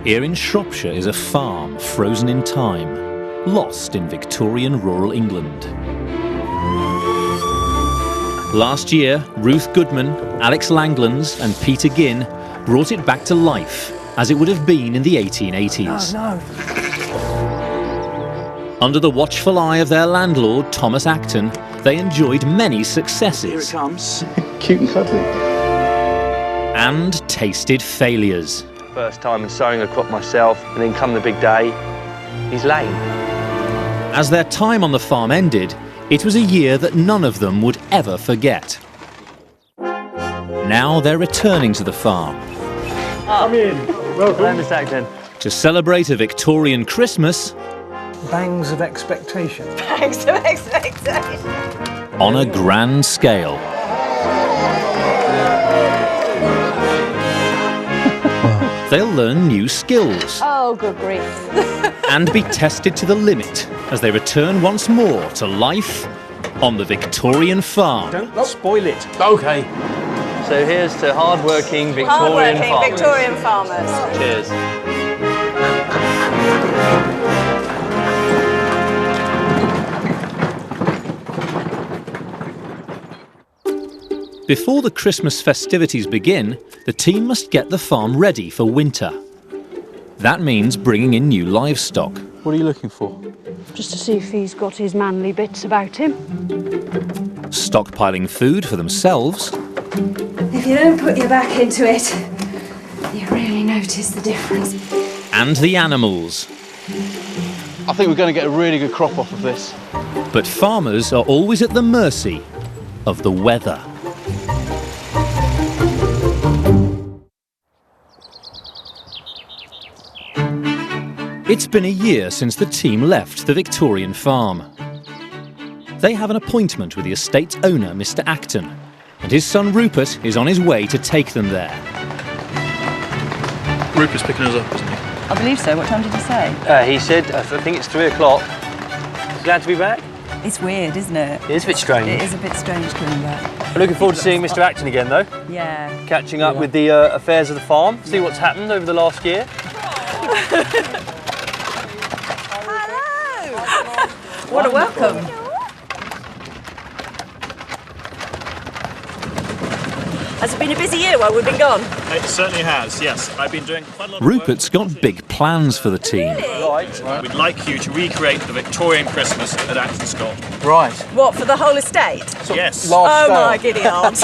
Here in Shropshire is a farm frozen in time, lost in Victorian rural England. Last year, Ruth Goodman, Alex Langlands and Peter Ginn brought it back to life as it would have been in the 1880s. No. Under the watchful eye of their landlord, Thomas Acton, they enjoyed many successes. Here it comes. Cute and cuddly. And tasted failures. First time in sowing a crop myself, and then come the big day, he's lame. As their time on the farm ended, it was a year that none of them would ever forget. Now they're returning to the farm. Come in. Welcome. Hello, Mr. Acton. To celebrate a Victorian Christmas. Bangs of expectation. Bangs of expectation. On a grand scale. They'll learn new skills. Oh, good grief. And be tested to the limit as they return once more to life on the Victorian farm. Don't spoil it. OK. So here's to hard-working Victorian farmers. Victorian farmers. Cheers. Before the Christmas festivities begin, the team must get the farm ready for winter. That means bringing in new livestock. What are you looking for? Just to see if he's got his manly bits about him. Stockpiling food for themselves. If you don't put your back into it, you really notice the difference. And the animals. I think we're going to get a really good crop off of this. But farmers are always at the mercy of the weather. It's been a year since the team left the Victorian farm. They have an appointment with the estate's owner, Mr. Acton, and his son Rupert is on his way to take them there. Rupert's picking us up, isn't he? I believe so. What time did he say? He said, I think it's 3 o'clock. Glad to be back. It's weird, isn't it? It is a bit strange. It is a bit strange coming back. I'm looking forward to seeing Mr. Acton again, though. Yeah. Catching up with the affairs of the farm, see what's happened over the last year. What a welcome. Has it been a busy year while we've been gone? It certainly has, yes. I've been doing quite a lot of Rupert's got big plans for the team. Right. We'd like you to recreate the Victorian Christmas at Acton Scott. Right. What, for the whole estate? Yes. Large scale. My giddy aunt.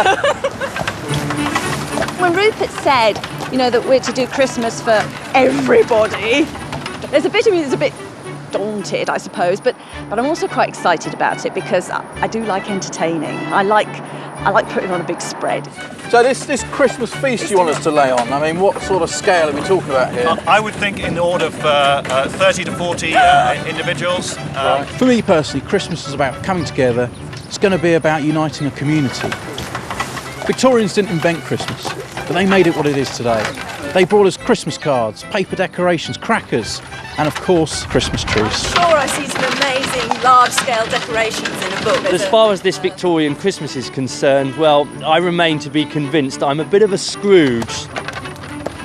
When Rupert said, you know, that we're to do Christmas for everybody, there's a bit of me that's a bit daunted, I suppose, but I'm also quite excited about it because I do like entertaining. I like putting on a big spread. So this Christmas feast you want us to lay on, I mean, what sort of scale are we talking about here? I would think in the order of 30 to 40 individuals. Right. For me personally, Christmas is about coming together. It's going to be about uniting a community. Victorians didn't invent Christmas, but they made it what it is today. They brought us Christmas cards, paper decorations, crackers, and of course, Christmas trees. I'm sure I see some amazing large-scale decorations in a book. As far as this Victorian Christmas is concerned, well, I remain to be convinced I'm a bit of a Scrooge.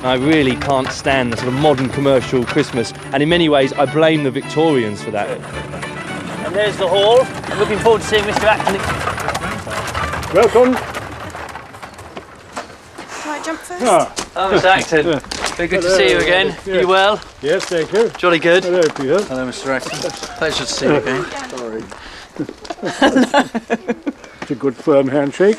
I really can't stand the sort of modern commercial Christmas, and in many ways I blame the Victorians for that. And there's the hall. I'm looking forward to seeing Mr. Acton. Welcome. Can I jump first? Oh, Mr. Acton. Very good to see you again. Yes. You well? Yes, thank you. Jolly good. Hello, Peter. Hello, Mr. Acton. Pleasure to see you again. Sorry. It's a good firm handshake.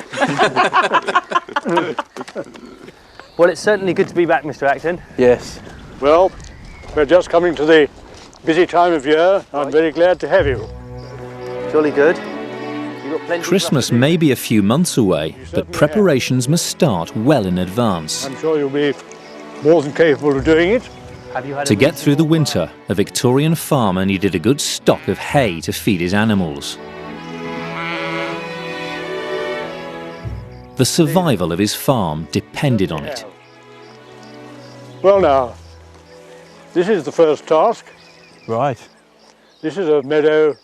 Well, it's certainly good to be back, Mr. Acton. Yes. Well, we're just coming to the busy time of year. I'm very glad to have you. Jolly good. You've got plenty Christmas may be a few months away, but preparations must start well in advance. I'm sure you'll be more than capable of doing it. To get through the winter, a Victorian farmer needed a good stock of hay to feed his animals. The survival of his farm depended on it. Well now, this is the first task. Right. This is a meadow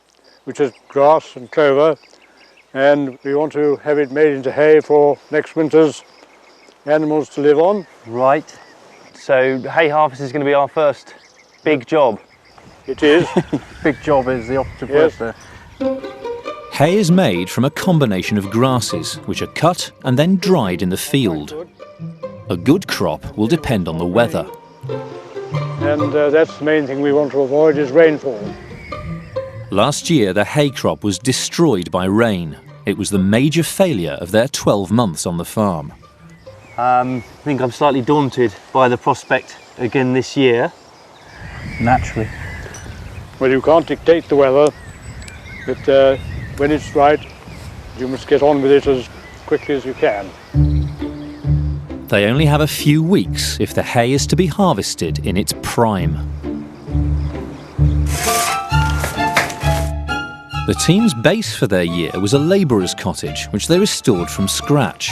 which has grass and clover, and we want to have it made into hay for next winter's animals to live on. Right. So hay harvest is going to be our first big job. It is. Big job is the operative word there. Hay is made from a combination of grasses, which are cut and then dried in the field. A good crop will depend on the weather. And that's the main thing we want to avoid is rainfall. Last year, the hay crop was destroyed by rain. It was the major failure of their 12 months on the farm. I think I'm slightly daunted by the prospect again this year. Naturally. Well, you can't dictate the weather, but when it's right, you must get on with it as quickly as you can. They only have a few weeks if the hay is to be harvested in its prime. The team's base for their year was a labourer's cottage, which they restored from scratch.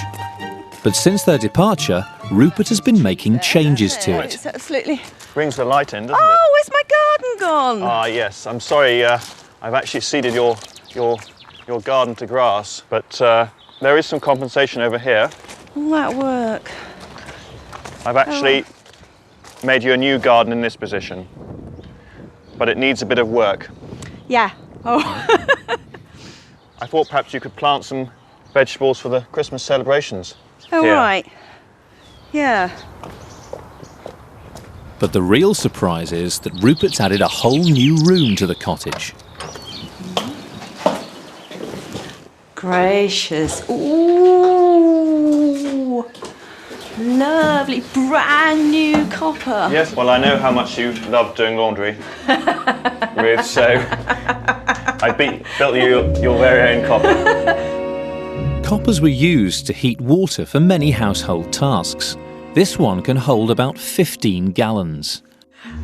But since their departure, Rupert has been making changes to it. It's absolutely... Brings the light in, doesn't it? Oh, where's my garden gone? Ah, yes. I'm sorry. I've actually seeded your garden to grass, but there is some compensation over here. All that work. I've actually made you a new garden in this position, but it needs a bit of work. Yeah. Oh. I thought perhaps you could plant some vegetables for the Christmas celebrations. Oh, here. right. Yeah. But the real surprise is that Rupert's added a whole new room to the cottage. Gracious. Ooh. Lovely, brand new copper. Yes, well, I know how much you love doing laundry, Ruth, so I built you your very own copper. Coppers were used to heat water for many household tasks. This one can hold about 15 gallons.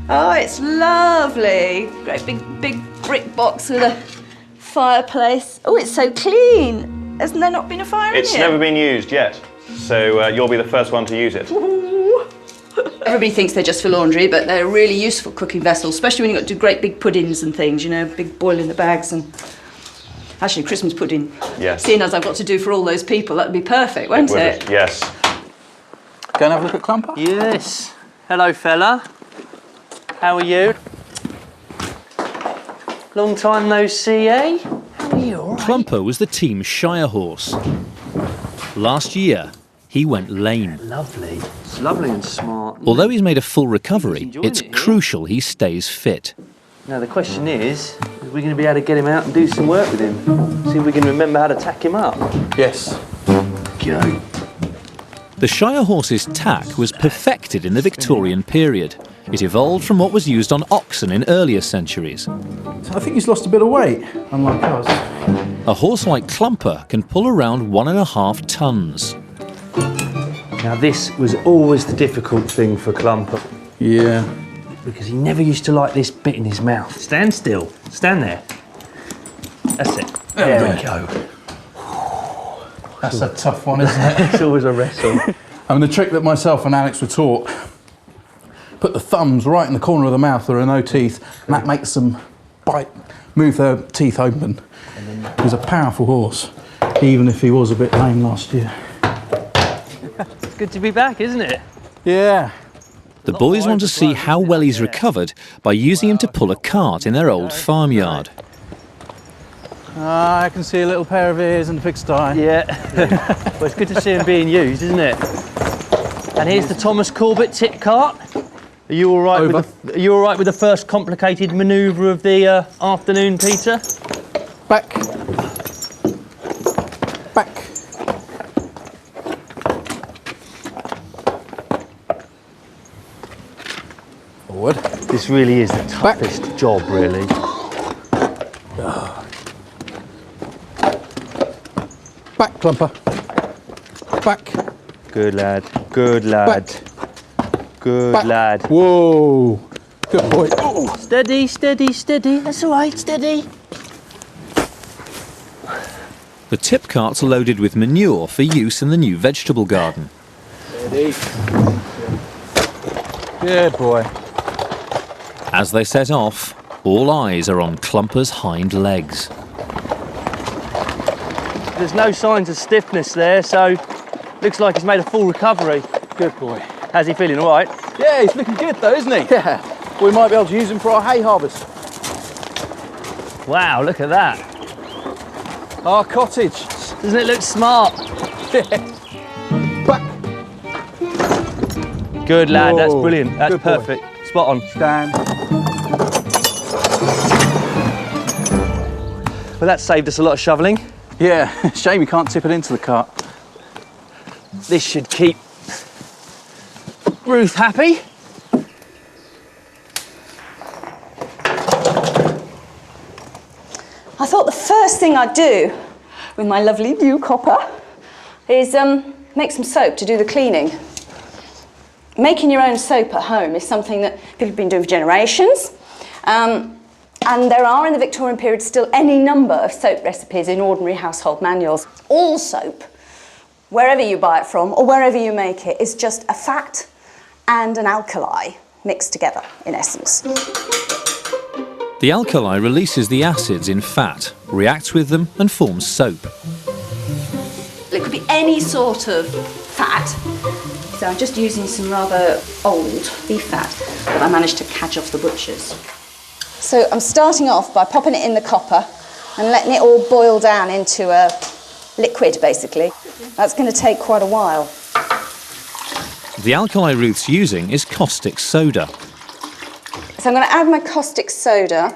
Oh, it's lovely. Great big brick box with a fireplace. Oh, it's so clean. Hasn't there not been a fire in here? It's never been used yet, so you'll be the first one to use it. Everybody thinks they're just for laundry, but they're really useful cooking vessels, especially when you've got to do great big puddings and things, you know, big boil in the bags and... Actually, Christmas pudding. Yes. Seeing as I've got to do for all those people, that would be perfect, won't it? Yes. Go and have a look at Clumper? Yes. Hello, fella. How are you? Long time no see, eh? How are you? All right? Clumper was the team's Shire horse. Last year, he went lame. Lovely. It's lovely and smart. Although he's made a full recovery, enjoying it's it, yeah? crucial he stays fit. Now the question is we going to be able to get him out and do some work with him? See if we can remember how to tack him up. Yes. Go. The Shire horse's tack was perfected in the Victorian period. It evolved from what was used on oxen in earlier centuries. I think he's lost a bit of weight, unlike us. A horse like Clumper can pull around 1.5 tons. Now this was always the difficult thing for Clumper. Yeah. Because he never used to like this bit in his mouth. Stand still. Stand there. That's it. There we go. That's a tough one, isn't it? It's always a wrestle. I mean, the trick that myself and Alex were taught, put the thumbs right in the corner of the mouth, there are no teeth, and that makes them bite, move their teeth open. He was a powerful horse, even if he was a bit lame last year. It's good to be back, isn't it? Yeah. The boys want to see how well he's recovered by using him to pull a cart in their old farmyard. I can see a little pair of ears in the pigsty. Yeah. Well, it's good to see him being used, isn't it? And here's the Thomas Corbett tip cart. Are you all right? Are you all right with the first complicated manoeuvre of the afternoon, Peter? Back. Back. Forward. This really is the toughest job, really. Back, Clumper. Back. Good lad. Good lad. Back. Good Back. lad. Whoa. Good boy. Oh. Steady, steady, steady. That's all right, steady. The tip cart's loaded with manure for use in the new vegetable garden. Steady. Good boy. As they set off, all eyes are on Clumper's hind legs. There's no signs of stiffness there, so looks like he's made a full recovery. Good boy. How's he feeling, all right? Yeah, he's looking good though, isn't he? Yeah. We might be able to use him for our hay harvest. Wow, look at that. Our cottage. Doesn't it look smart? Back. Good lad, that's Whoa, brilliant. That's good boy. perfect. Spot on. Stand. Well, that saved us a lot of shoveling. Yeah, shame you can't tip it into the cart. This should keep Ruth happy. I thought the first thing I'd do with my lovely new copper is make some soap to do the cleaning. Making your own soap at home is something that people have been doing for generations. And there are, in the Victorian period, still any number of soap recipes in ordinary household manuals. All soap, wherever you buy it from or wherever you make it, is just a fat and an alkali mixed together, in essence. The alkali releases the acids in fat, reacts with them and forms soap. It could be any sort of fat. So I'm just using some rather old beef fat that I managed to catch off the butchers. So I'm starting off by popping it in the copper and letting it all boil down into a liquid, basically. That's going to take quite a while. The alkali Ruth's using is caustic soda. So I'm going to add my caustic soda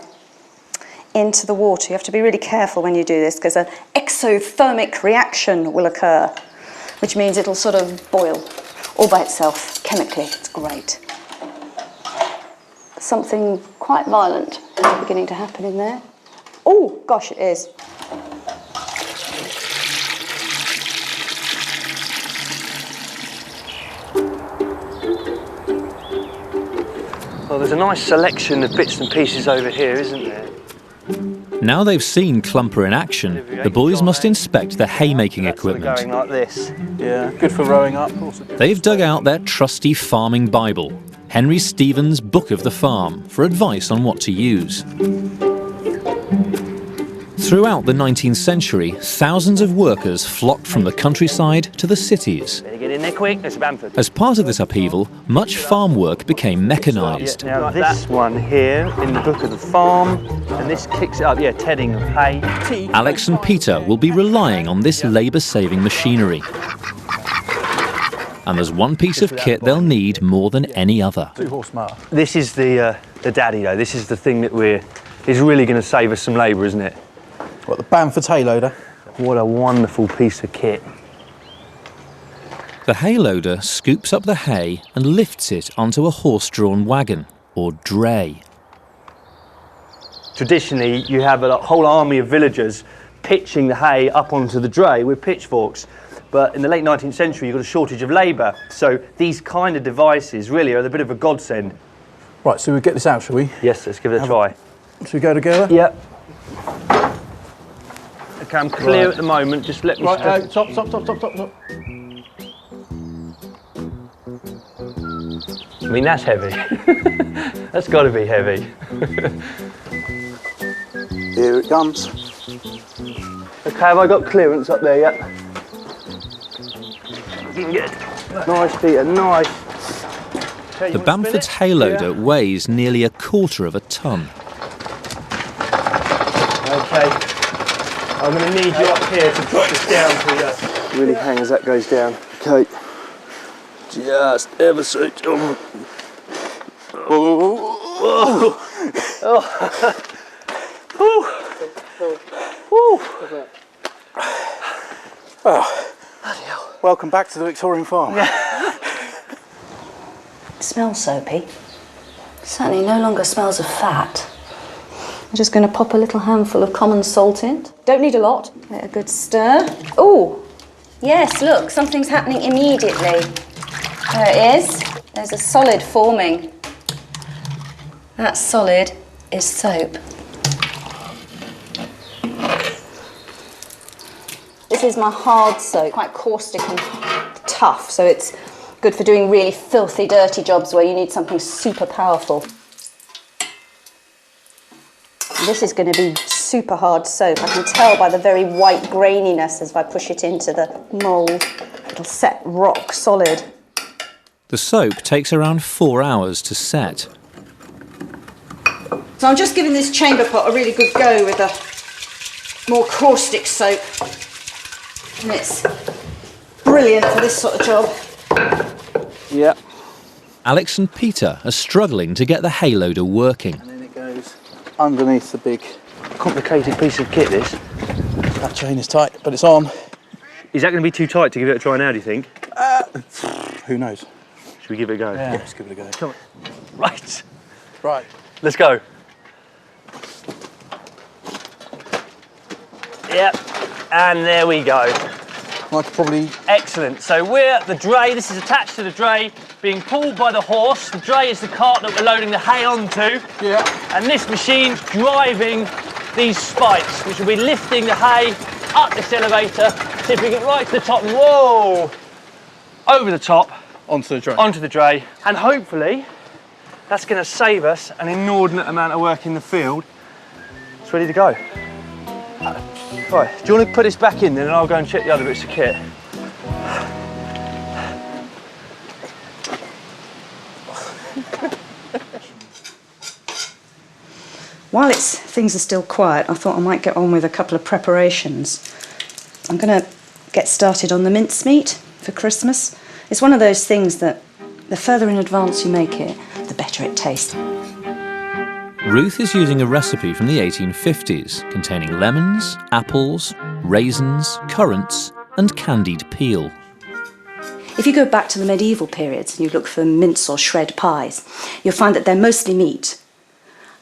into the water. You have to be really careful when you do this because an exothermic reaction will occur, which means it'll sort of boil all by itself chemically. It's great. Something quite violent is beginning to happen in there. Oh, gosh, it is. Well, there's a nice selection of bits and pieces over here, isn't there? Now they've seen Clumper in action, the boys must inspect the haymaking equipment. Going like this. Yeah, good for rowing up. They've dug out their trusty farming Bible, Henry Stevens' Book of the Farm, for advice on what to use. Throughout the 19th century, thousands of workers flocked from the countryside to the cities. Better get in there quick, there's Bamford. As part of this upheaval, much farm work became mechanised. Now this one here in the Book of the Farm, and this kicks it up, yeah, tedding of hay. Alex and Peter will be relying on this labour-saving machinery. And there's one piece of kit they'll need more than any other. 2 horsepower. This is the daddy though, this is the thing that is really going to save us some labour, isn't it? What, the Bamford's hay loader? What a wonderful piece of kit. The hay loader scoops up the hay and lifts it onto a horse-drawn wagon, or dray. Traditionally, you have a whole army of villagers pitching the hay up onto the dray with pitchforks. But in the late 19th century, you've got a shortage of labour. So these kind of devices really are a bit of a godsend. Right, so we get this out, shall we? Yes, let's give it a try. Should we go together? Yep. Okay, I'm clear at the moment, just let me... Right, stop. I mean, that's heavy. That's got to be heavy. Here it comes. Okay, have I got clearance up there yet? Good. Nice, Peter, nice. Okay, The Bamford's hay loader weighs nearly 1/4 of a tonne. Okay, I'm going to need you up here to drop this down, Peter. Really hang as that goes down. Okay. Just ever so... Oh. Oh. Welcome back to the Victorian farm. It smells soapy. Certainly no longer smells of fat. I'm just going to pop a little handful of common salt in. Don't need a lot. Give it a good stir. Oh, yes, look, something's happening immediately. There it is. There's a solid forming. That solid is soap. This is my hard soap, quite caustic and tough, so it's good for doing really filthy, dirty jobs where you need something super powerful. This is going to be super hard soap. I can tell by the very white graininess as I push it into the mould. It'll set rock solid. The soap takes around 4 hours to set. So I'm just giving this chamber pot a really good go with a more caustic soap. And it's brilliant for this sort of job. Yeah. Alex and Peter are struggling to get the hay loader working. And then it goes underneath the big, complicated piece of kit, this. That chain is tight, but it's on. Is that going to be too tight to give it a try now, do you think? Who knows? Should we give it a go? Yeah, let's give it a go. Come on. Right. Right. Let's go. Yep. And there we go. Like probably... Excellent. So we're the dray. This is attached to the dray, being pulled by the horse. The dray is the cart that we're loading the hay onto. Yeah. And this machine's driving these spikes, which will be lifting the hay up this elevator, tipping it right to the top. Whoa! Over the top. Onto the dray. Onto the dray. And hopefully, that's going to save us an inordinate amount of work in the field. It's ready to go. Right, do you want to put this back in then, and I'll go and check the other bits of kit? While things are still quiet, I thought I might get on with a couple of preparations. I'm going to get started on the mincemeat for Christmas. It's one of those things that the further in advance you make it, the better it tastes. Ruth is using a recipe from the 1850s containing lemons, apples, raisins, currants and candied peel. If you go back to the medieval periods and you look for mince or shred pies, you'll find that they're mostly meat.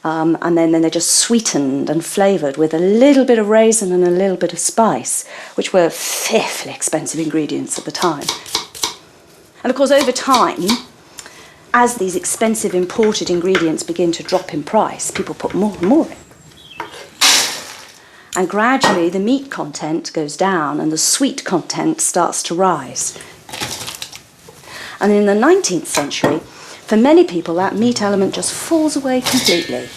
And then they're just sweetened and flavoured with a little bit of raisin and a little bit of spice, which were fearfully expensive ingredients at the time. And of course, over time, as these expensive imported ingredients begin to drop in price, people put more and more in. And gradually the meat content goes down and the sweet content starts to rise. And in the 19th century, for many people, that meat element just falls away completely.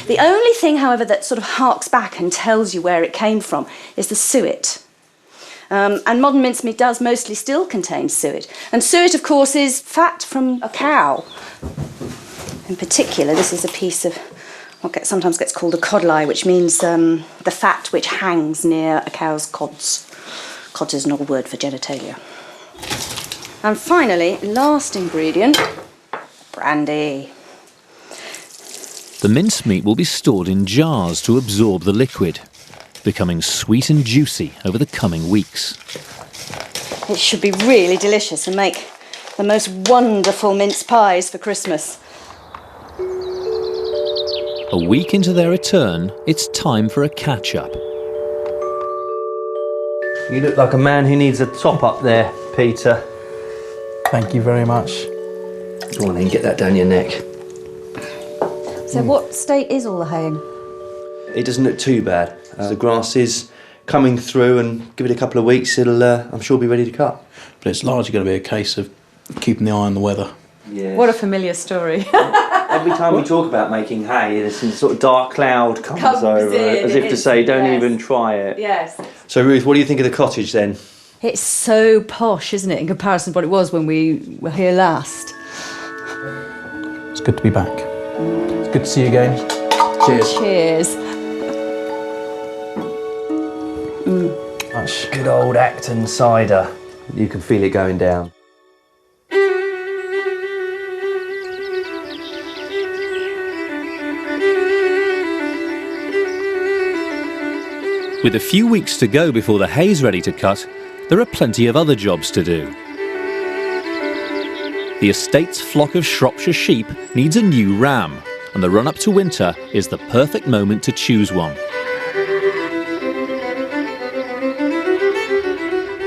The only thing, however, that sort of harks back and tells you where it came from is the suet. And modern mincemeat does mostly still contain suet. And suet, of course, is fat from a cow. In particular, this is a piece of what sometimes gets called a codlie, which means the fat which hangs near a cow's cods. Cods is an old word for genitalia. And finally, last ingredient, brandy. The mincemeat will be stored in jars to absorb the liquid, becoming sweet and juicy over the coming weeks. It should be really delicious and make the most wonderful mince pies for Christmas. A week into their return, it's time for a catch-up. You look like a man who needs a top up there, Peter. Thank you very much. Go on then, get that down your neck. So what state is all the hay in? It doesn't look too bad. The grass is coming through, and give it a couple of weeks, it'll, I'm sure, be ready to cut. But it's largely going to be a case of keeping the eye on the weather. Yeah. What a familiar story. Every time we talk about making hay, this sort of dark cloud comes over, as if to say, don't even try it. Yes. So, Ruth, what do you think of the cottage then? It's so posh, isn't it, in comparison to what it was when we were here last? It's good to be back. It's good to see you again. Cheers. Cheers. Much. Good old Acton cider. You can feel it going down. With a few weeks to go before the hay's ready to cut, there are plenty of other jobs to do. The estate's flock of Shropshire sheep needs a new ram, and the run-up to winter is the perfect moment to choose one.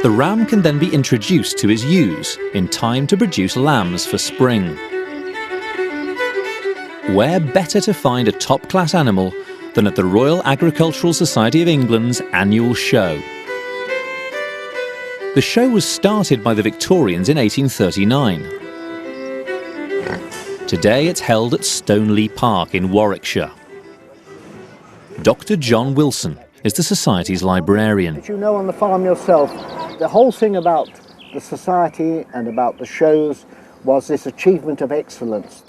The ram can then be introduced to his ewes in time to produce lambs for spring. Where better to find a top-class animal than at the Royal Agricultural Society of England's annual show? The show was started by the Victorians in 1839. Today it's held at Stoneleigh Park in Warwickshire. Dr. John Wilson is the Society's librarian. As you know on the farm yourself, the whole thing about the Society and about the shows was this achievement of excellence.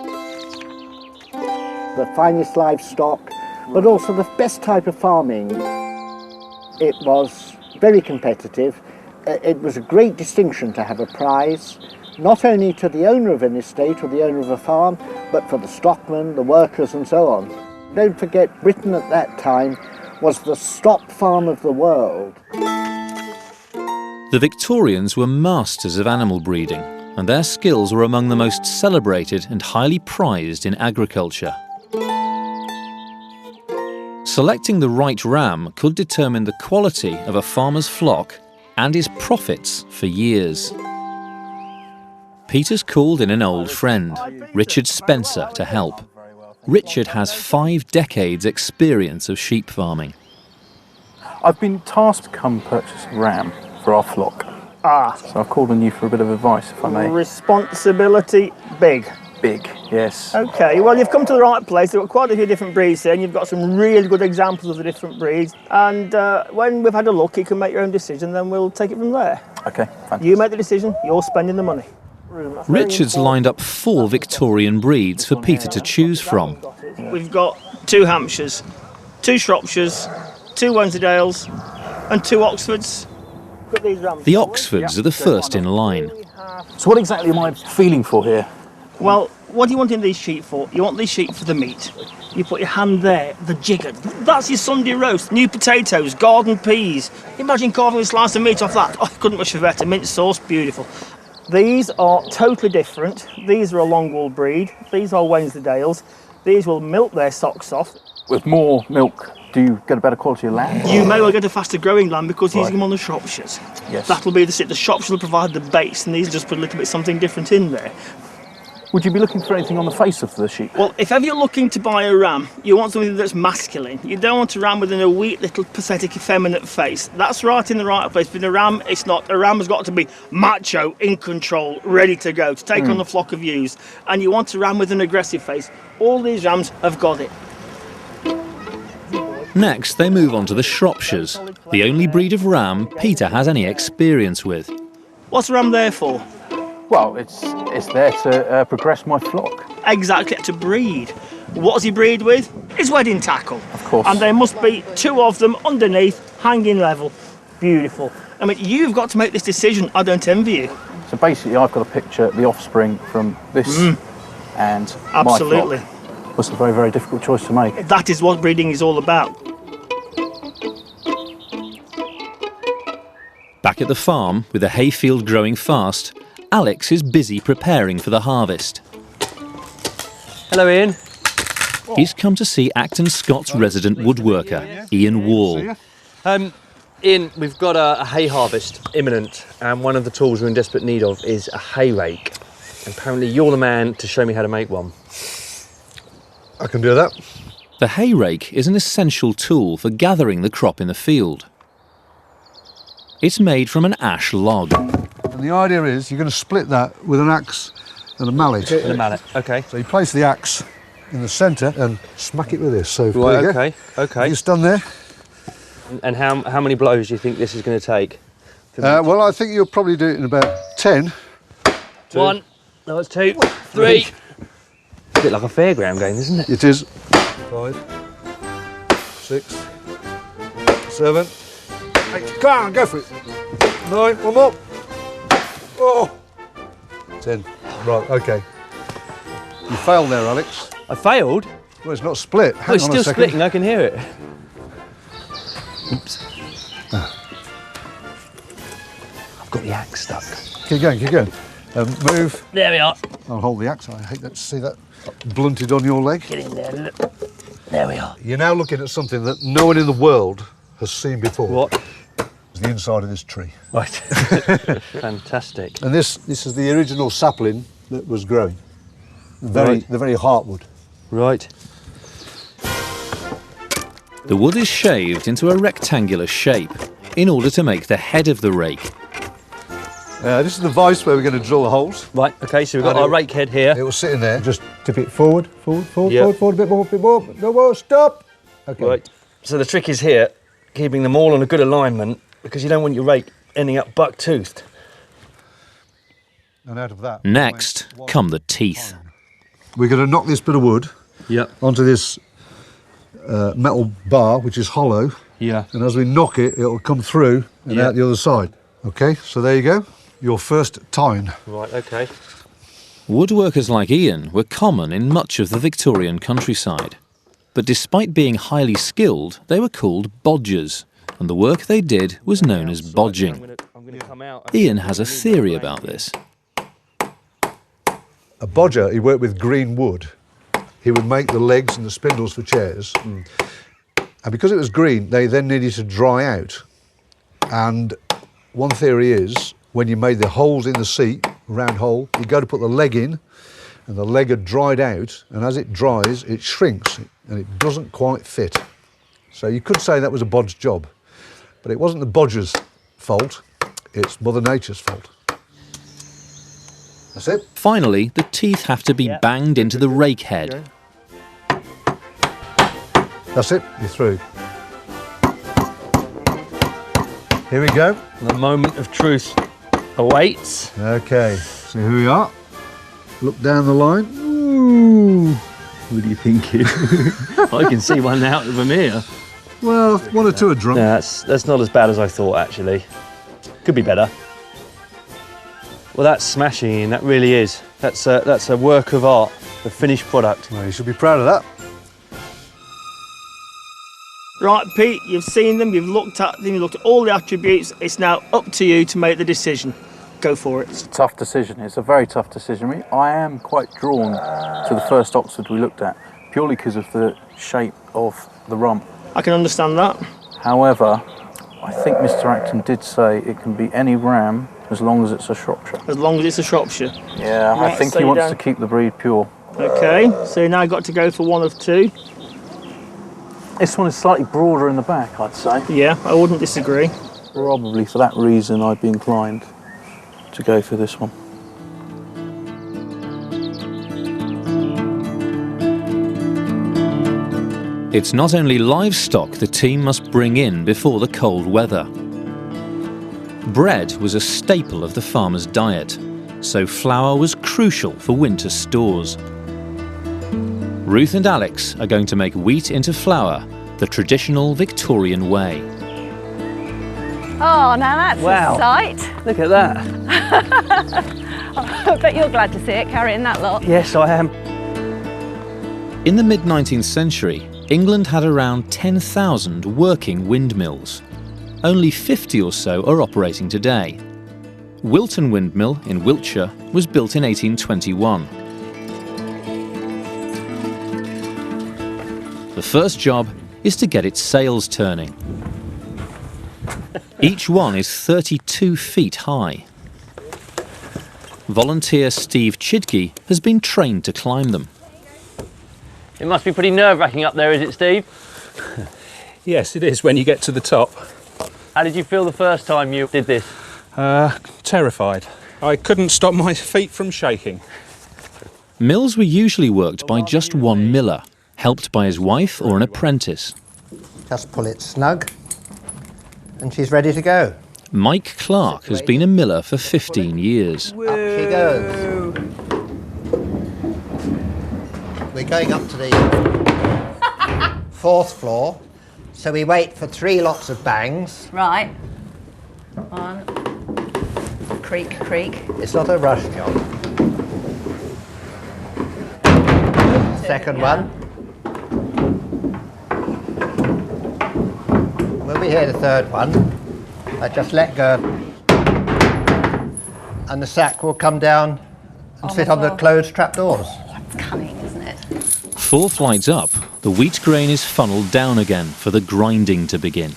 The finest livestock, but also the best type of farming. It was very competitive. It was a great distinction to have a prize, not only to the owner of an estate or the owner of a farm, but for the stockmen, the workers and so on. Don't forget, Britain at that time was the stock farm of the world. The Victorians were masters of animal breeding, and their skills were among the most celebrated and highly prized in agriculture. Selecting the right ram could determine the quality of a farmer's flock and his profits for years. Peter's called in an old friend, Richard Spencer, to help. Richard has 5 decades' experience of sheep farming. I've been tasked to come purchase a ram for our flock. So I've called on you for a bit of advice, if I may. Responsibility big. Big, yes. Okay, well, you've come to the right place. There are quite a few different breeds here, and you've got some really good examples of the different breeds. And when we've had a look, you can make your own decision, then we'll take it from there. Okay, fantastic. You make the decision, you're spending the money. Richard's lined up 4 Victorian breeds for Peter to choose from. We've got 2 Hampshires, 2 Shropshires, 2 Wensleydales, and 2 Oxfords. The Oxfords are the first in line. So what exactly am I feeling for here? Well, what do you want in these sheep for? You want these sheep for the meat. You put your hand there, the jigger. That's your Sunday roast. New potatoes, garden peas. Imagine carving a slice of meat off that. Oh, couldn't much be better. Mint sauce, beautiful. These are totally different. These are a long-wool breed. These are Wensleydales. These will milk their socks off. With more milk, do you get a better quality of lamb? You may well get a faster growing lamb because these are on the Shropshires. Yes. That'll be the Shropshire will provide the base, and these just put a little bit something different in there. Would you be looking for anything on the face of the sheep? Well, if ever you're looking to buy a ram, you want something that's masculine. You don't want a ram with a weak, little, pathetic, effeminate face. That's right in the right place. But a ram, it's not. A ram has got to be macho, in control, ready to go, to take on the flock of ewes. And you want a ram with an aggressive face. All these rams have got it. Next, they move on to the Shropshires, the only breed of ram Peter has any experience with. What's a ram there for? Well, it's there to progress my flock. Exactly, to breed. What does he breed with? His wedding tackle. Of course. And there must be 2 of them underneath, hanging level. Beautiful. I mean, you've got to make this decision. I don't envy you. So basically, I've got to picture the offspring from this and Absolutely. my flock. It's a very, very difficult choice to make. That is what breeding is all about. Back at the farm, with the hayfield growing fast, Alex is busy preparing for the harvest. Hello, Ian. He's come to see Acton Scott's resident woodworker, Ian Wall. Ian, we've got a hay harvest imminent, and one of the tools we're in desperate need of is a hay rake. Apparently you're the man to show me how to make one. I can do that. The hay rake is an essential tool for gathering the crop in the field. It's made from an ash log. And the idea is you're going to split that with an axe and a mallet. With a mallet, okay. So you place the axe in the centre and smack it with this. So right, there you go. okay. It's done there. And how many blows do you think this is going to take? Well, I think you'll probably do it in about 10. 1, no, it's 2, 3. A bit like a fairground game, isn't it? It is. 5, 6, 7, 8. Come on, go for it. 9, one more. Oh. 10. Right, okay. You failed there, Alex. I failed? Well, it's not split. Oh, it's still splitting, I can hear it. Oops. I've got the axe stuck. Keep going, keep going. Move. There we are. I'll hold the axe. I hate that to see that blunted on your leg. Get in there, look. There we are. You're now looking at something that no one in the world has seen before. What? It's the inside of this tree. Right. Fantastic. And this is the original sapling that was growing. The very heartwood. Right. The wood is shaved into a rectangular shape in order to make the head of the rake. This is the vise where we're going to drill the holes. Right, okay, so we've got our rake head here. It will sit in there. Just tip it forward, forward, a bit more, no more, stop. Okay. Right, so the trick is here, keeping them all on a good alignment, because you don't want your rake ending up buck-toothed. And out of that... Next come the teeth. We're going to knock this bit of wood onto this metal bar, which is hollow. Yeah. And as we knock it, it'll come through and out the other side. OK, so there you go. Your first tine. Right, OK. Woodworkers like Ian were common in much of the Victorian countryside. But despite being highly skilled, they were called bodgers, and the work they did was known as bodging. Ian has a theory about this. A bodger, he worked with green wood. He would make the legs and the spindles for chairs. And because it was green, they then needed to dry out. And one theory is, when you made the holes in the seat, round hole, you go to put the leg in, and the leg had dried out, and as it dries, it shrinks, and it doesn't quite fit. So you could say that was a bodge job, but it wasn't the bodger's fault, it's Mother Nature's fault. That's it. Finally, the teeth have to be banged into the rake head. That's it, you're through. Here we go. The moment of truth awaits. Okay, so here we are. Look down the line. Ooh. What are you thinking? I can see one out of them here. Well, one or two are drunk. No, that's not as bad as I thought, actually. Could be better. Well, that's smashing, that really is. That's a work of art, the finished product. Well, you should be proud of that. Right, Pete, you've seen them, you've looked at them, you've looked at all the attributes. It's now up to you to make the decision. Go for it. It's a tough decision. It's a very tough decision. I am quite drawn to the first Oxford we looked at, purely because of the shape of the rump. I can understand that. However, I think Mr. Acton did say it can be any ram as long as it's a Shropshire. As long as it's a Shropshire? Yeah, right, I think he wants to keep the breed pure. OK, so now you've got to go for one of two. This one is slightly broader in the back, I'd say. Yeah, I wouldn't disagree. Probably for that reason I'd be inclined to go for this one. It's not only livestock the team must bring in before the cold weather. Bread was a staple of the farmer's diet, so flour was crucial for winter stores. Ruth and Alex are going to make wheat into flour, the traditional Victorian way. Oh, now that's a sight. Look at that. I bet you're glad to see it carrying that lot. Yes, I am. In the mid-19th century, England had around 10,000 working windmills. Only 50 or so are operating today. Wilton Windmill in Wiltshire was built in 1821. The first job is to get its sails turning. Each one is 32 feet high. Volunteer Steve Chidkey has been trained to climb them. It must be pretty nerve-wracking up there, is it, Steve? Yes, it is when you get to the top. How did you feel the first time you did this? Terrified. I couldn't stop my feet from shaking. Mills were usually worked by just one miller, helped by his wife or an apprentice. Just pull it snug, and she's ready to go. Mike Clark has been a miller for 15 years. Up she goes. We're going up to the 4th floor, so we wait for 3 lots of bangs. Right. One. Creak, creak. It's not a rush job. Second one. When we hear the third one, I just let go, and the sack will come down and sit on the closed trapdoors. It's cunning, isn't it? 4 flights up, the wheat grain is funneled down again for the grinding to begin.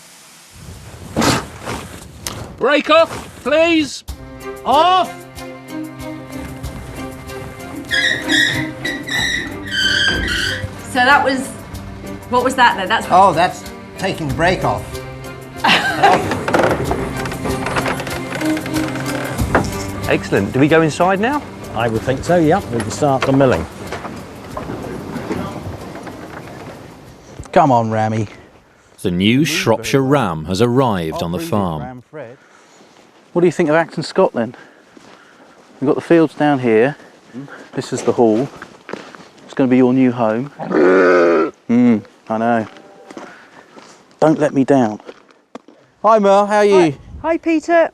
Break off, please! Off! So that was... What was that then? That's taking the brake off. Excellent. Do we go inside now? I would think so, yeah. We can start the milling. Come on, Rammy. The new Shropshire ram has arrived on the farm. What do you think of Acton Scott then? We've got the fields down here. This is the hall. It's going to be your new home. I know. Don't let me down. Hi Merle, how are you? Hi Peter.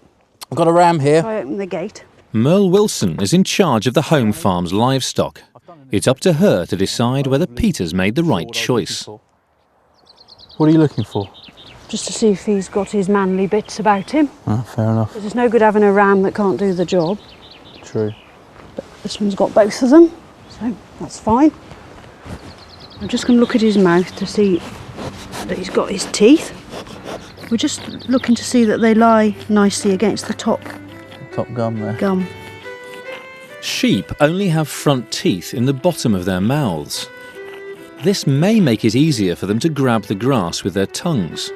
I've got a ram here. I open the gate. Merle Wilson is in charge of the home farm's livestock. It's up to her to decide whether Peter's made the right choice. What are you looking for? Just to see if he's got his manly bits about him. Oh, fair enough. There's no good having a ram that can't do the job. True. But this one's got both of them, so that's fine. I'm just going to look at his mouth to see that he's got his teeth. We're just looking to see that they lie nicely against the top gum there. Gum. Sheep only have front teeth in the bottom of their mouths. This may make it easier for them to grab the grass with their tongues.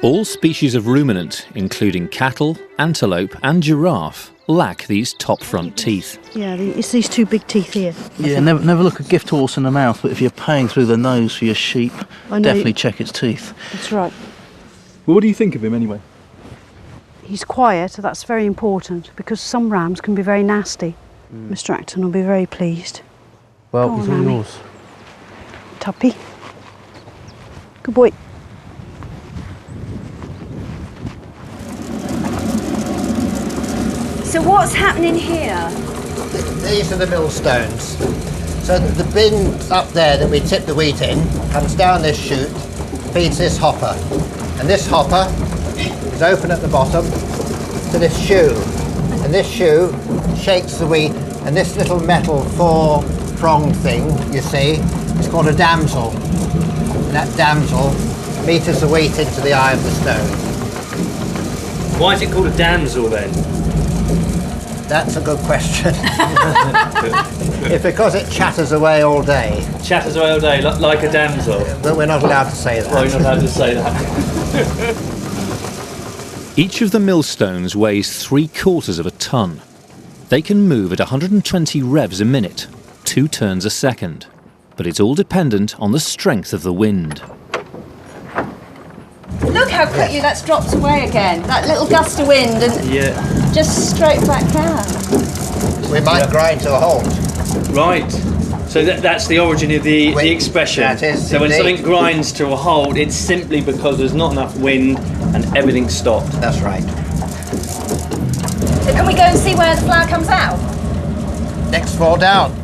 All species of ruminant, including cattle, antelope and giraffe, lack these top front teeth. Yeah, it's these two big teeth here. Yeah, never look a gift horse in the mouth, but if you're paying through the nose for your sheep, definitely check its teeth. That's right. Well, what do you think of him anyway? He's quiet, that's very important, because some rams can be very nasty. Mr. Acton will be very pleased. Well, he's all yours. Tuppy. Good boy. So what's happening here? These are the millstones. So the bin up there that we tip the wheat in comes down this chute, feeds this hopper. And this hopper is open at the bottom to this shoe. And this shoe shakes the wheat, and this little metal four-pronged thing, you see, is called a damsel. And that damsel meters the wheat into the eye of the stone. Why is it called a damsel then? That's a good question. It's because it chatters away all day. Chatters away all day, like a damsel. But we're not allowed to say that. Well, you're not allowed to say that. Each of the millstones weighs 3/4 of a ton. They can move at 120 revs a minute, 2 turns a second. But it's all dependent on the strength of the wind. Look how quickly that's dropped away again. That little gust of wind and just straight back down. We might grind to a halt. Right. So that's the origin of the expression. That is so when indeed. something grinds to a halt, it's simply because there's not enough wind and everything's stopped. That's right. So can we go and see where the flour comes out? Next floor down.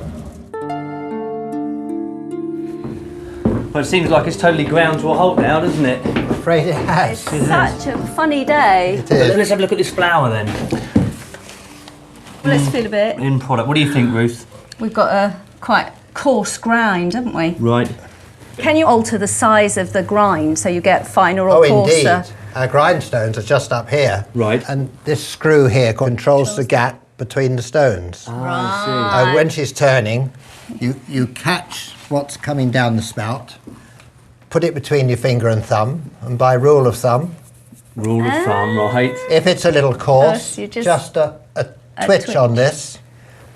Well, it seems like it's totally ground to a halt now, doesn't it? I'm afraid it has. Such a funny day. It is. Let's have a look at this flour then. Well, let's feel a bit. In product. What do you think, Ruth? We've got a quite coarse grind, haven't we? Right. Can you alter the size of the grind so you get finer or Oh, coarser? indeed. Our grindstones are just up here. Right. And this screw here controls the gap between the stones. Right. When she's turning, you catch what's coming down the spout, put it between your finger and thumb, and by rule of thumb... Rule of thumb, right. If it's a little coarse, you just a twitch on this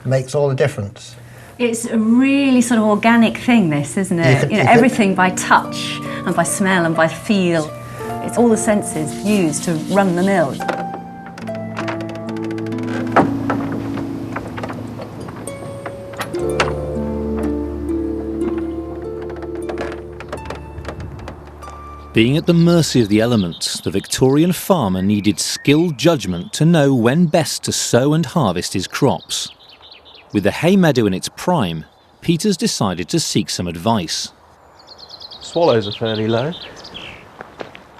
makes all the difference. It's a really sort of organic thing, this, isn't it? Everything by touch and by smell and by feel. It's all the senses used to run the mill. Being at the mercy of the elements, the Victorian farmer needed skilled judgment to know when best to sow and harvest his crops. With the hay meadow in its prime, Peters decided to seek some advice. Swallows are fairly low.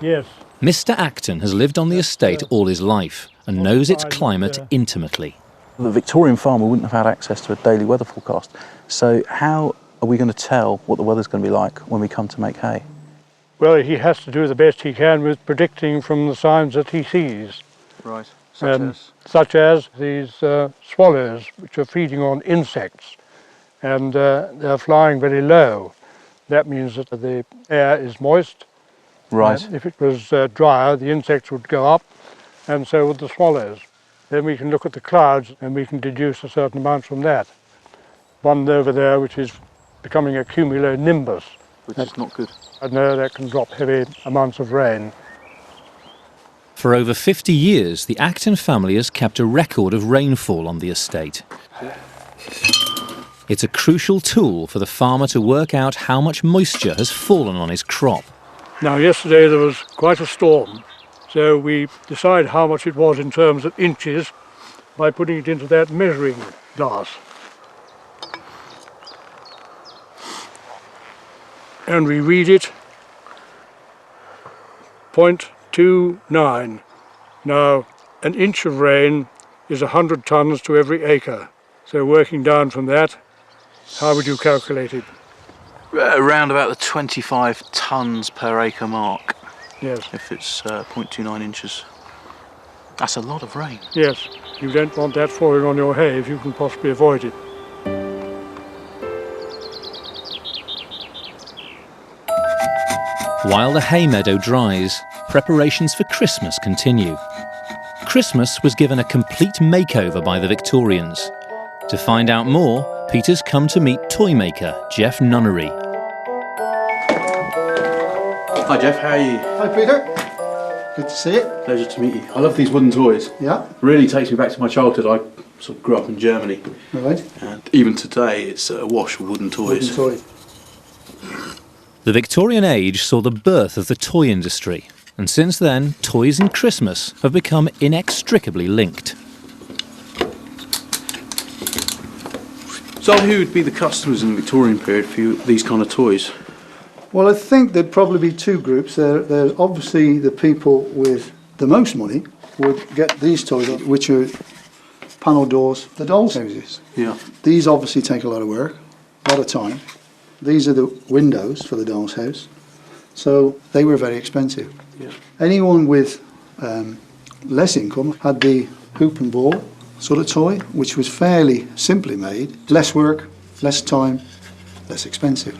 Yes. Mr. Acton has lived on the estate all his life and knows its climate intimately. The Victorian farmer wouldn't have had access to a daily weather forecast. So how are we going to tell what the weather's going to be like when we come to make hay? Well, he has to do the best he can with predicting from the signs that he sees. Right. Such as these swallows, which are feeding on insects, and they're flying very low. That means that the air is moist. Right. If it was drier, the insects would go up, and so would the swallows. Then we can look at the clouds, and we can deduce a certain amount from that. One over there, which is becoming a cumulonimbus. Which is not good. And that can drop heavy amounts of rain. For over 50 years, the Acton family has kept a record of rainfall on the estate. It's a crucial tool for the farmer to work out how much moisture has fallen on his crop. Now, yesterday there was quite a storm, so we decide how much it was in terms of inches by putting it into that measuring glass. And we read it, 0.29. Now, an inch of rain is 100 tonnes to every acre. So working down from that, how would you calculate it? Around about the 25 tonnes per acre mark. Yes. If it's 0.29 inches. That's a lot of rain. Yes, you don't want that falling on your hay if you can possibly avoid it. While the hay meadow dries, preparations for Christmas continue. Christmas was given a complete makeover by the Victorians. To find out more, Peter's come to meet toy maker Jeff Nunnery. Hi Jeff, how are you? Hi Peter, good to see you. Pleasure to meet you. I love these wooden toys. Yeah. Really takes me back to my childhood. I sort of grew up in Germany. Right. And even today it's a wash of wooden toys. Wooden toy. The Victorian age saw the birth of the toy industry, and since then, toys and Christmas have become inextricably linked. So who would be the customers in the Victorian period for these kind of toys? Well, I think there'd probably be two groups. There's obviously the people with the most money would get these toys, which are panel doors, the dolls' houses. Yeah. These obviously take a lot of work, a lot of time. These are the windows for the doll's house, so they were very expensive. Yeah. Anyone with less income had the hoop and ball sort of toy, which was fairly simply made, less work, less time, less expensive.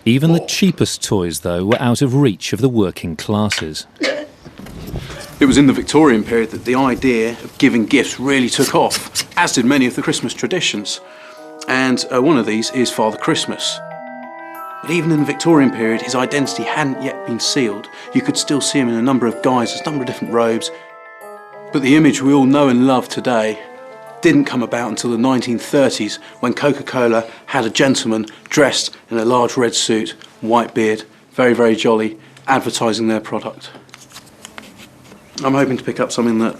Even the cheapest toys, though, were out of reach of the working classes. It was in the Victorian period that the idea of giving gifts really took off, as did many of the Christmas traditions. And one of these is Father Christmas. But even in the Victorian period, his identity hadn't yet been sealed. You could still see him in a number of guises, a number of different robes. But the image we all know and love today didn't come about until the 1930s, when Coca-Cola had a gentleman dressed in a large red suit, white beard, very, very jolly, advertising their product. I'm hoping to pick up something that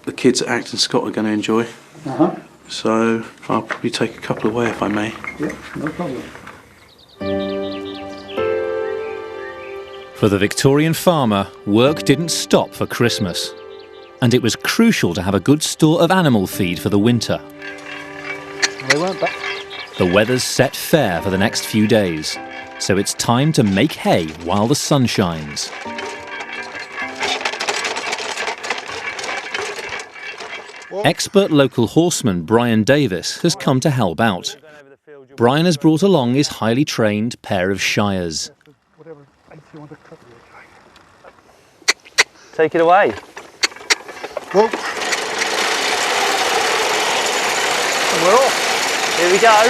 the kids at Acton Scott are going to enjoy. Uh-huh. So I'll probably take a couple away if I may. Yeah, no problem. For the Victorian farmer, work didn't stop for Christmas. And it was crucial to have a good store of animal feed for the winter. They weren't back. The weather's set fair for the next few days, so it's time to make hay while the sun shines. Expert local horseman Brian Davis has come to help out. Brian has brought along his highly trained pair of shiers. Take it away. Well, And we're off. Here we go.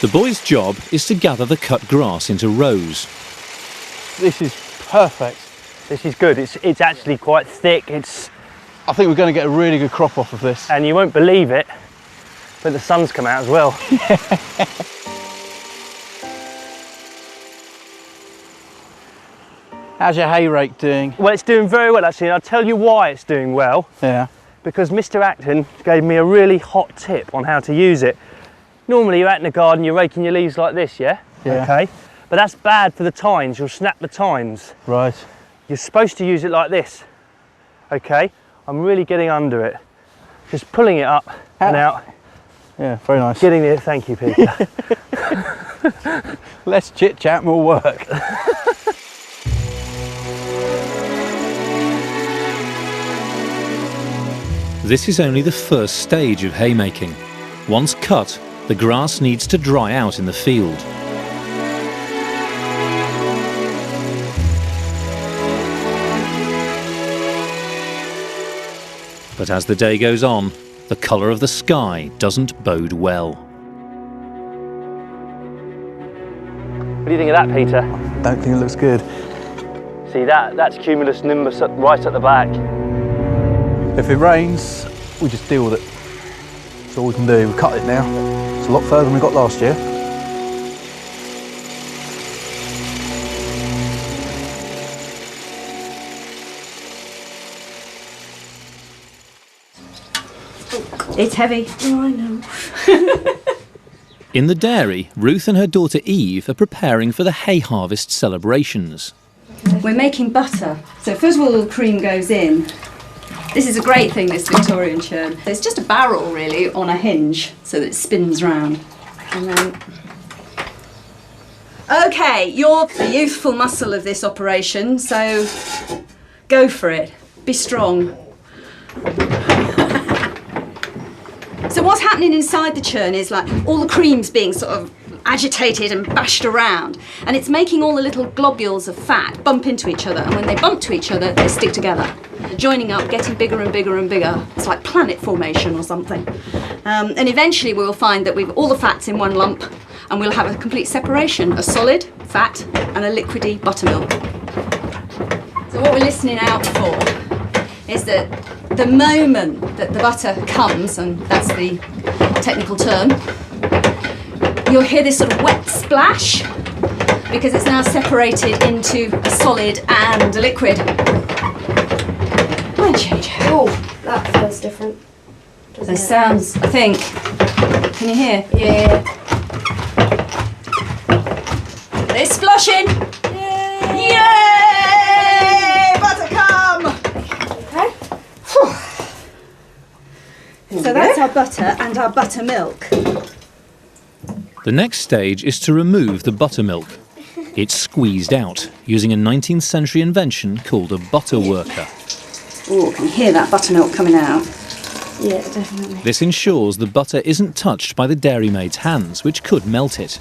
The boys' job is to gather the cut grass into rows. This is perfect. This is good. It's actually quite thick. I think we're going to get a really good crop off of this. And you won't believe it, but the sun's come out as well. How's your hay rake doing? Well, it's doing very well actually, and I'll tell you why it's doing well. Yeah. Because Mr. Acton gave me a really hot tip on how to use it. Normally you're out in the garden, you're raking your leaves like this, yeah? Yeah. Okay. But that's bad for the tines, you'll snap the tines. Right. You're supposed to use it like this. Okay? I'm really getting under it. Just pulling it up and out. Yeah, very nice. Getting it, thank you, Peter. Less chit chat, more work. This is only the first stage of haymaking. Once cut, the grass needs to dry out in the field. But as the day goes on, the colour of the sky doesn't bode well. What do you think of that, Peter? Don't think it looks good. See, that's cumulus nimbus right at the back. If it rains, we just deal with it. That's all we can do. We cut it now. It's a lot further than we got last year. It's heavy. Oh, I know. In the dairy, Ruth and her daughter Eve are preparing for the hay harvest celebrations. We're making butter. So first of all, the cream goes in. This is a great thing, this Victorian churn. It's just a barrel, really, on a hinge, so that it spins round. And then... OK, you're the youthful muscle of this operation, so go for it. Be strong. So what's happening inside the churn is like all the cream's being sort of agitated and bashed around, and it's making all the little globules of fat bump into each other, and when they bump to each other, they stick together, joining up, getting bigger and bigger and bigger. It's like planet formation or something. And eventually we'll find that we've all the fats in one lump, and we'll have a complete separation, a solid fat and a liquidy buttermilk. So what we're listening out for is that the moment that the butter comes, and that's the technical term, you'll hear this sort of wet splash because it's now separated into a solid and a liquid. Might change. Oh, that feels different. It sounds, I think. Can you hear? Yeah. It's flushing. Yay! Yay! Butter come! Okay. So that's our butter and our buttermilk. The next stage is to remove the buttermilk. It's squeezed out using a 19th century invention called a butter worker. Oh, I can hear that buttermilk coming out. Yeah, definitely. This ensures the butter isn't touched by the dairymaid's hands, which could melt it.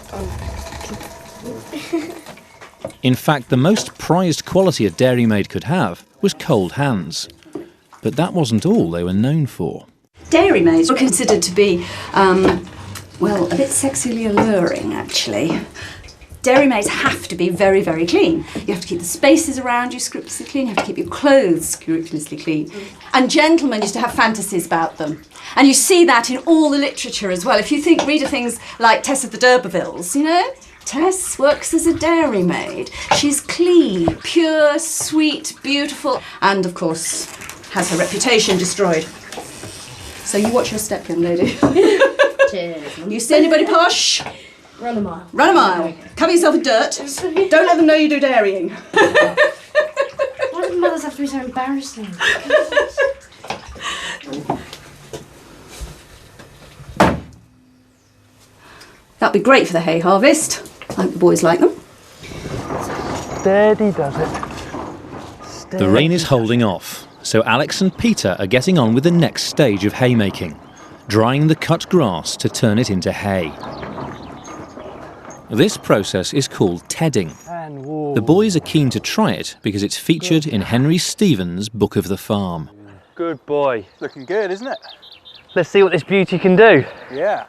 In fact, the most prized quality a dairymaid could have was cold hands. But that wasn't all they were known for. Dairymaids were considered to be, well, a bit sexually alluring, actually. Dairymaids have to be very, very clean. You have to keep the spaces around you scrupulously clean. You have to keep your clothes scrupulously clean. And gentlemen used to have fantasies about them. And you see that in all the literature as well. If you read of things like Tess of the D'Urbervilles, you know? Tess works as a dairymaid. She's clean, pure, sweet, beautiful, and of course has her reputation destroyed. So you watch your step, young lady. Cheers. You see anybody posh? Run a mile. Run a mile. Cover yourself in dirt. Don't let them know you do dairying. Why do mothers have to be so embarrassing? That'd be great for the hay harvest. I hope the boys like them. Steady does it. Steady. The rain is holding off, so Alex and Peter are getting on with the next stage of haymaking, drying the cut grass to turn it into hay. This process is called tedding. The boys are keen to try it because it's featured in Henry Stevens' Book of the Farm. Good boy. Looking good, isn't it? Let's see what this beauty can do. Yeah.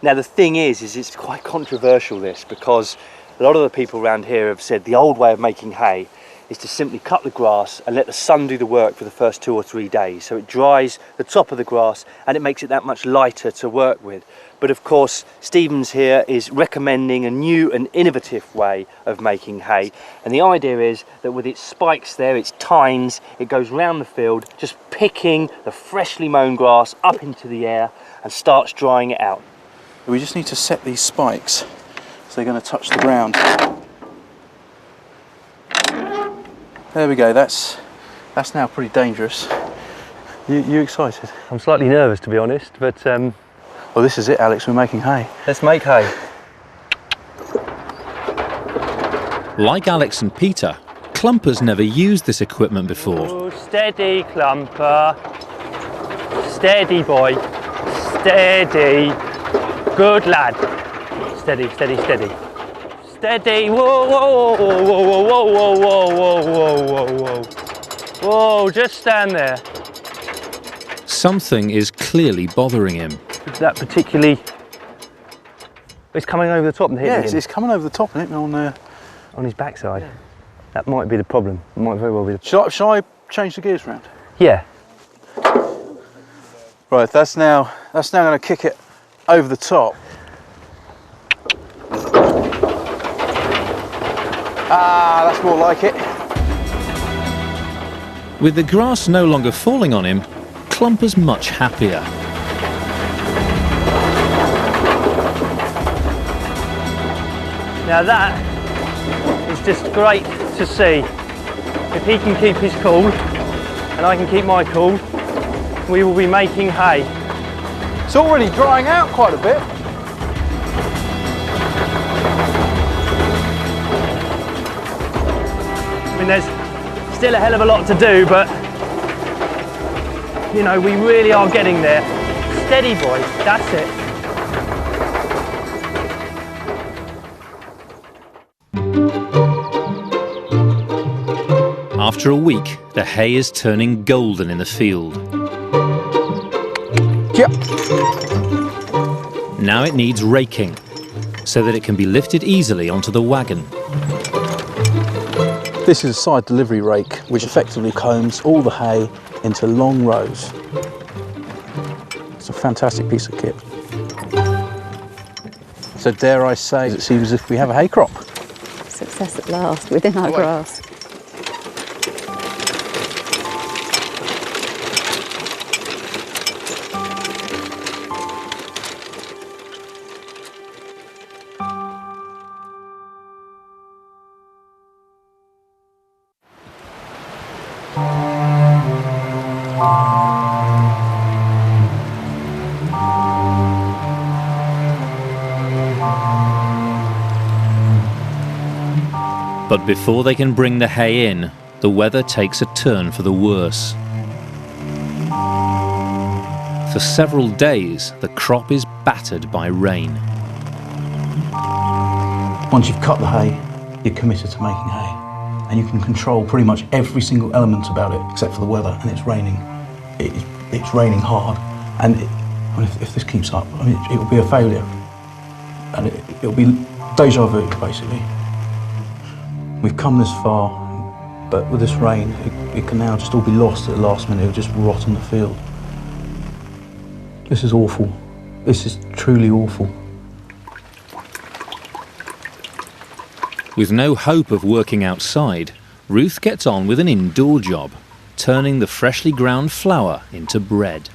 Now the thing is it's quite controversial, this, because a lot of the people around here have said the old way of making hay is to simply cut the grass and let the sun do the work for the first 2 or 3 days. So it dries the top of the grass and it makes it that much lighter to work with. But of course, Stevens here is recommending a new and innovative way of making hay. And the idea is that with its spikes there, its tines, it goes round the field, just picking the freshly mown grass up into the air and starts drying it out. We just need to set these spikes so they're going to touch the ground. There we go, that's now pretty dangerous. You excited? I'm slightly nervous, to be honest, but well, this is it, Alex, we're making hay. Let's make hay. Like Alex and Peter, Clumper's never used this equipment before. Oh, steady, Clumper. Steady, boy. Steady. Good lad. Steady, steady, steady. Steady. Whoa, whoa, whoa, whoa, whoa, whoa, whoa, whoa, whoa, whoa. Whoa, just stand there. Something is clearly bothering him. Is that particularly It's coming over the top and hitting him. Yeah, it's coming over the top and hitting on his backside. Yeah. That might be the problem. It might very well be. Shall I change the gears round? Yeah. Right, that's now going to kick it over the top. Ah, that's more like it. With the grass no longer falling on him, Clumper's much happier. Now that is just great to see. If he can keep his cool and I can keep my cool, we will be making hay. It's already drying out quite a bit. I mean, there's still a hell of a lot to do, but you know, we really are getting there. Steady, boys, that's it. After a week, the hay is turning golden in the field. Yep. Now it needs raking, so that it can be lifted easily onto the wagon. This is a side delivery rake, which effectively combs all the hay into long rows. It's a fantastic piece of kit. So dare I say, it seems as if we have a hay crop. Success at last, within our grasp. But before they can bring the hay in, the weather takes a turn for the worse. For several days, the crop is battered by rain. Once you've cut the hay, you're committed to making hay. And you can control pretty much every single element about it, except for the weather, and it's raining. It's raining hard. And if this keeps up, I mean, it will be a failure. And it'll be deja vu, basically. We've come this far, but with this rain, it can now just all be lost at the last minute. It'll just rot in the field. This is awful. This is truly awful. With no hope of working outside, Ruth gets on with an indoor job, turning the freshly ground flour into bread.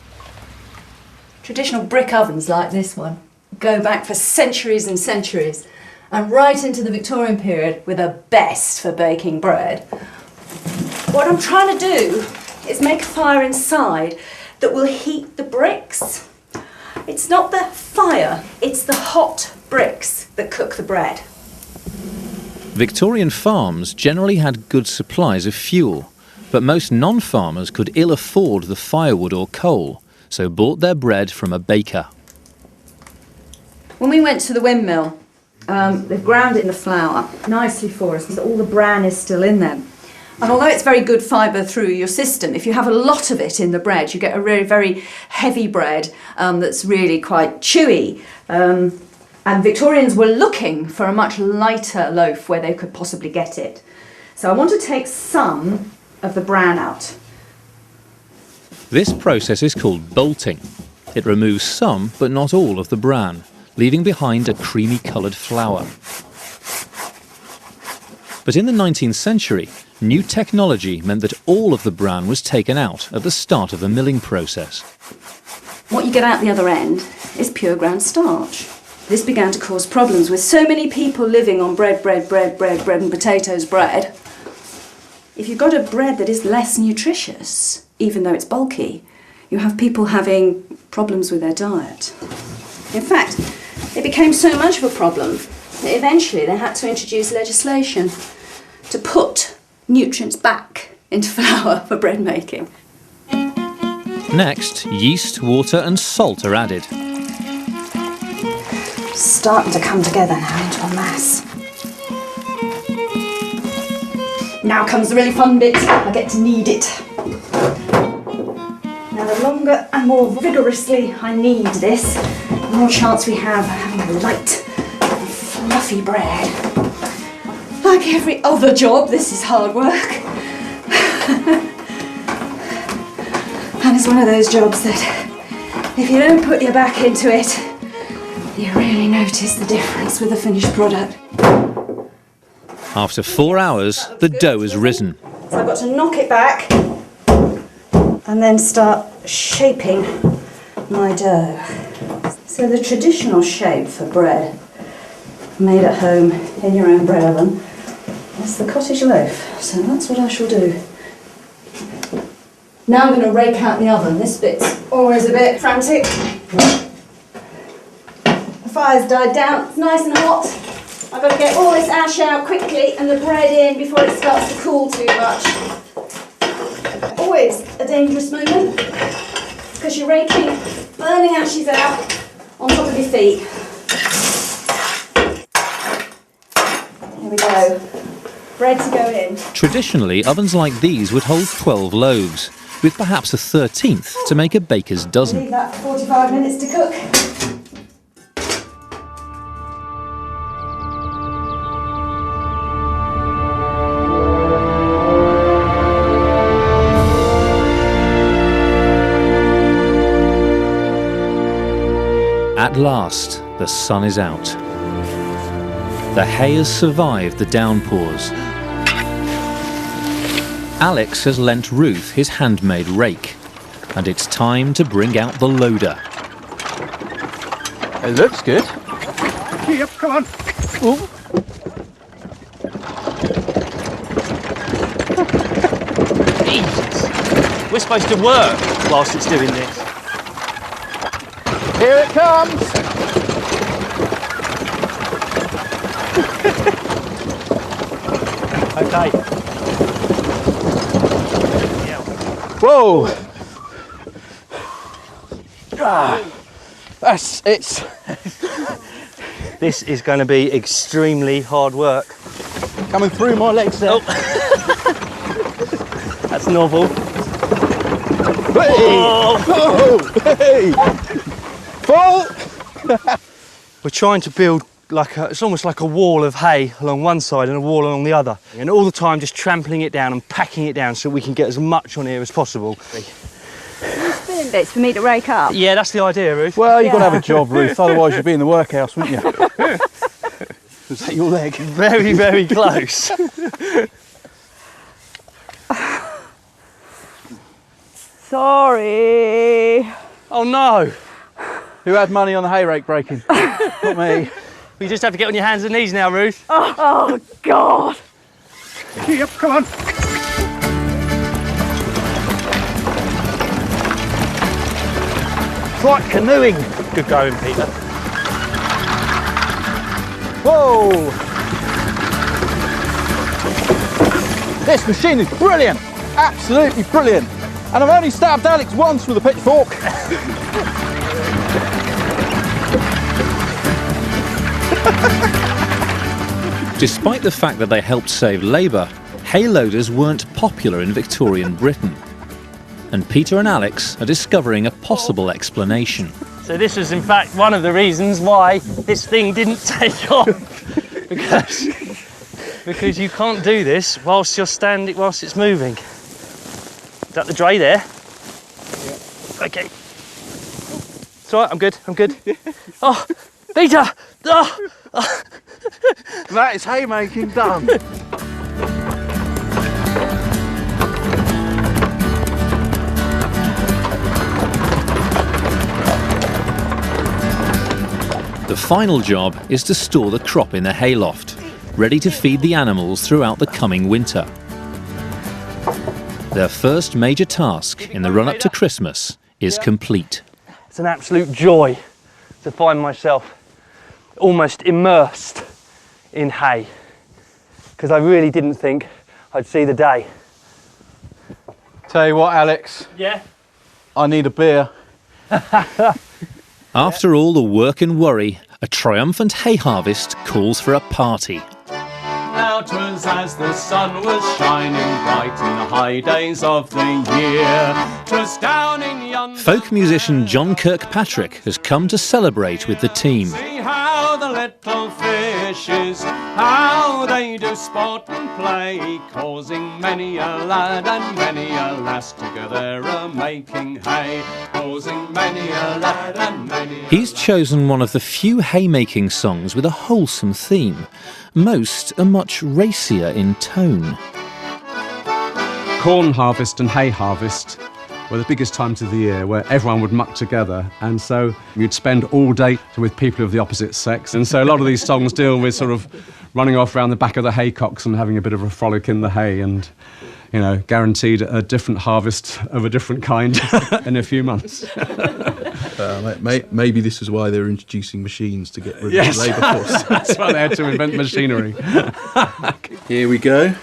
Traditional brick ovens like this one go back for centuries and centuries, and right into the Victorian period were the best for baking bread. What I'm trying to do is make a fire inside that will heat the bricks. It's not the fire, it's the hot bricks that cook the bread. Victorian farms generally had good supplies of fuel, but most non-farmers could ill afford the firewood or coal, so bought their bread from a baker. When we went to the windmill, they've ground it in the flour nicely for us, so all the bran is still in there. And although it's very good fibre through your system, if you have a lot of it in the bread, you get a very, very heavy bread that's really quite chewy. And Victorians were looking for a much lighter loaf where they could possibly get it. So I want to take some of the bran out. This process is called bolting. It removes some, but not all, of the bran, leaving behind a creamy-coloured flour. But in the 19th century, new technology meant that all of the bran was taken out at the start of the milling process. What you get out the other end is pure ground starch. This began to cause problems with so many people living on bread and potatoes bread. If you've got a bread that is less nutritious, even though it's bulky, you have people having problems with their diet. In fact, it became so much of a problem that eventually they had to introduce legislation to put nutrients back into flour for bread making. Next, yeast, water and salt are added. Starting to come together now into a mass. Now comes the really fun bit. I get to knead it. Now the longer and more vigorously I knead this, the more chance we have of having a light, fluffy bread. Like every other job, this is hard work. And it's one of those jobs that, if you don't put your back into it, you really notice the difference with the finished product. After 4 hours, the dough has risen. So I've got to knock it back and then start shaping my dough. So the traditional shape for bread, made at home in your own bread oven, is the cottage loaf. So that's what I shall do. Now I'm going to rake out the oven. This bit's always a bit frantic. The fire's died down, it's nice and hot. I've got to get all this ash out quickly and the bread in before it starts to cool too much. Always a dangerous moment because you're raking burning ashes out on top of your feet. Here we go. Bread to go in. Traditionally, ovens like these would hold 12 loaves, with perhaps a 13th to make a baker's dozen. Leave that for 45 minutes to cook. At last, the sun is out. The hay has survived the downpours. Alex has lent Ruth his handmade rake, and it's time to bring out the loader. It looks good. Yep, come on. Ooh. Jesus! We're supposed to work whilst it's doing this. Here it comes! Okay. Whoa! It's... This is going to be extremely hard work. Coming through my legs there. Oh. That's novel. Hey! Oh. Oh. Hey! Fall! We're trying to build like it's almost like a wall of hay along one side and a wall along the other. And all the time just trampling it down and packing it down so we can get as much on here as possible. Spinning bits for me to rake up. Yeah, that's the idea, Ruth. Well, you've got to have a job, Ruth, otherwise you'd be in the workhouse, wouldn't you? Is that your leg? Very, very close. Sorry. Oh no. Who had money on the hay rake breaking? Not me. You just have to get on your hands and knees now, Ruth. Oh God. Yep, come on. It's like canoeing. Good going, Peter. Whoa! This machine is brilliant! Absolutely brilliant! And I've only stabbed Alex once with a pitchfork. Despite the fact that they helped save labour, hay loaders weren't popular in Victorian Britain. And Peter and Alex are discovering a possible explanation. So this was in fact one of the reasons why this thing didn't take off. because you can't do this whilst you're standing, whilst it's moving. Is that the dray there? Yeah. Okay. It's all right, I'm good, I'm good. Oh, Peter! Oh. That is haymaking done. The final job is to store the crop in the hayloft, ready to feed the animals throughout the coming winter. Their first major task in the run-up to Christmas is complete. It's an absolute joy to find myself almost immersed in hay, because I really didn't think I'd see the day. Tell you what, Alex. Yeah? I need a beer. After all the work and worry, a triumphant hay harvest calls for a party. Now 'twas as the sun was shining bright in the high days of the year. 'Twas down in Folk musician John Kirkpatrick has come to celebrate with the team. See how the little fishes, how they do sport and play, causing many a lad and many a lass together a-making hay, causing many a lad and many a He's chosen one of the few haymaking songs with a wholesome theme. Most are much racier in tone. Corn harvest and hay harvest were the biggest times of the year where everyone would muck together, and so you'd spend all day with people of the opposite sex, and so a lot of these songs deal with sort of running off around the back of the haycocks and having a bit of a frolic in the hay, and you know, guaranteed a different harvest of a different kind in a few months. Maybe this is why they're introducing machines to get rid Yes. of the labour force. That's why they had to invent machinery. Here we go.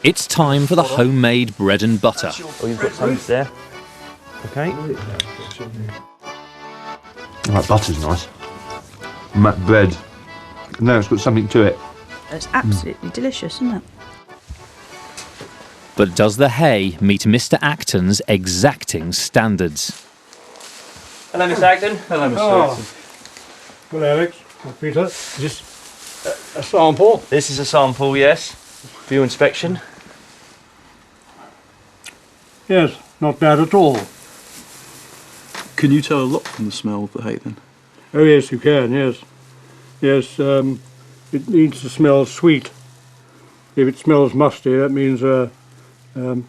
It's time for the homemade bread and butter. Oh, you've got some there. Okay. Right, butter's nice. Bread. No, it's got something to it. It's absolutely delicious, isn't it? But does the hay meet Mr. Acton's exacting standards? Hello, Mr. Acton. Hello, Mr. Acton. Well, Alex, Peter, is this a sample? This is a sample, yes, for your inspection. Yes, not bad at all. Can you tell a lot from the smell of the hay then? Oh yes, you can, yes. Yes, it needs to smell sweet. If it smells musty, that means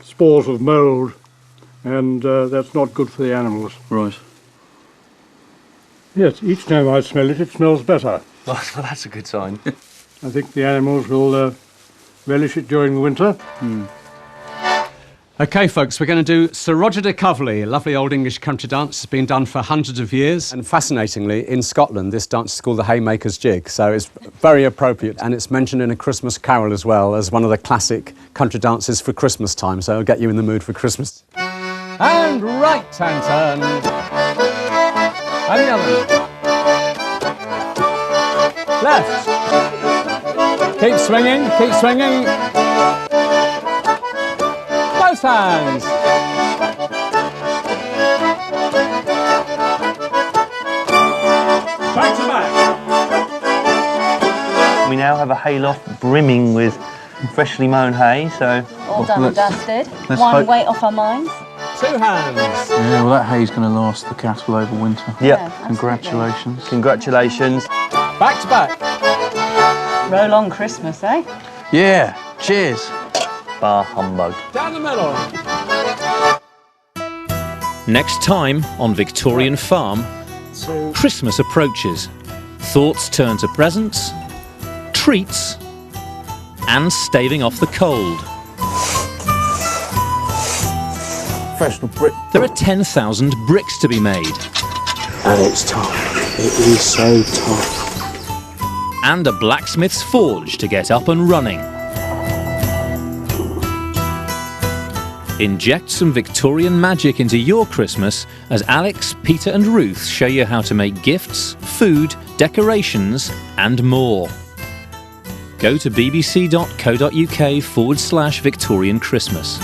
spores of mould, and that's not good for the animals. Right. Yes, each time I smell it, it smells better. Well, that's a good sign. I think the animals will relish it during the winter. OK, folks, we're going to do Sir Roger de Coverley, a lovely old English country dance. It's been done for hundreds of years. And fascinatingly, in Scotland, this dance is called the Haymaker's Jig, so it's very appropriate. And it's mentioned in A Christmas Carol as well as one of the classic country dances for Christmas time, so it'll get you in the mood for Christmas. And right hand turn. And the other. Left. Keep swinging, keep swinging. Both hands. Back to back. We now have a hayloft brimming with freshly mown hay, so... All done and dusted. let's One hope- weight off our minds. 2 hands. Yeah, well, that hay's going to last the cattle over winter. Yep. Congratulations. Congratulations. Back to back. Roll on Christmas, eh? Yeah, cheers. Bar humbug. Down the middle. Next time on Victorian Farm, Christmas approaches. Thoughts turn to presents, treats, and staving off the cold. Professional brick. There are 10,000 bricks to be made. And it's time. It is so time. And a blacksmith's forge to get up and running. Inject some Victorian magic into your Christmas as Alex, Peter and Ruth show you how to make gifts, food, decorations and more. Go to bbc.co.uk/Victorian Christmas.